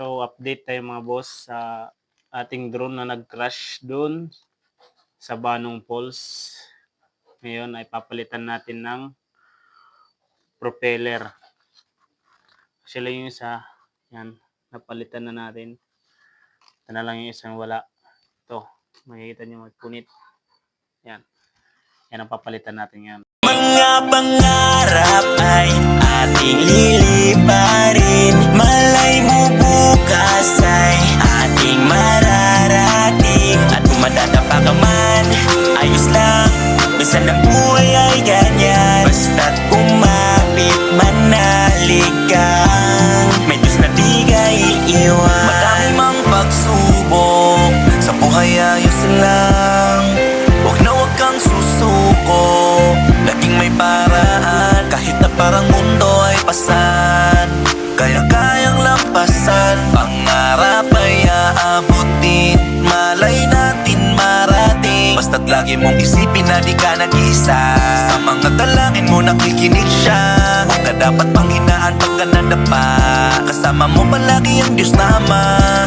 So, update tayo mga boss sa ating drone na nag-crash doon sa Banong Falls. Ngayon ay papalitan natin ng propeller. Sila yung isa, yan, napalitan na natin. Ito na lang yung isang wala. Ito, makikita nyo magpunit. Yan. Yan ang papalitan natin yan. Mga pangarap ay ating liliparin. Malay mo bukas ay ating mararating. At kung madadapa ka man, ayos lang. Minsan ang buhay ay ganyan. Basta't kumapit, manalig kang may Diyos na di ka iiwan. Madami mang pagsubok sa buhay, ayos lang. Huwag na huwag kang susuko, laging may paraan. Kahit na parang mundo ay pasan, kaya-kayang lampasan. Pangarap ay aabutin, malay natin marating. Basta't lagi mong isipin na di ka nag-iisa. Sa mga dalangin mo nakikinig siya. Huwag ka dapat panghinaan pag ka nadapa. Kasama mo palagi ang Diyos na Ama.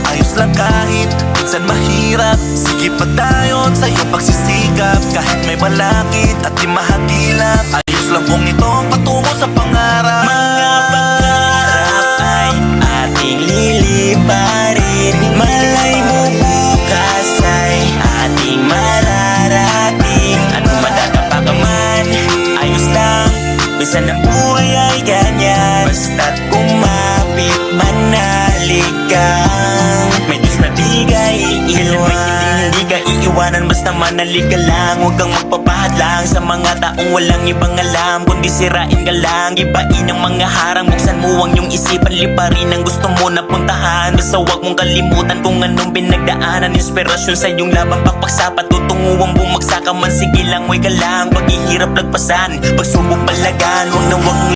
Ayos lang kahit minsan mahirap. Sige pa tayo sa iyong pagsisikap. Kahit may balakid at di mahagilap, ayos lang kung ito ang patungo sa pangarap. Mga pangarap ay ating liliparin. Malay mo bukas ay ating mararating. At kung madadapa ka man, ayos lang. Minsan ang buhay ay ganyan. Basta't kumapit, manalig kang may Diyos na di ka iiwan. Hindi ka iiwanan basta manalig ka lang. Huwag kang magpapahadlang sa mga taong walang ibang alam, kundi sirain ka lang, ibain ang mga harang. Buksan mo ang iyong isipan, liparin ang gusto mo na puntahan. Basta huwag mong kalimutan kung anong pinagdaanan. Inspirasyon sa iyong labang pakpak sa patutunguhan. Bumagsak ka man, sige lang, way ka lang. Paghihirap lagpasan, pagsubok palagan. Huwag na huwag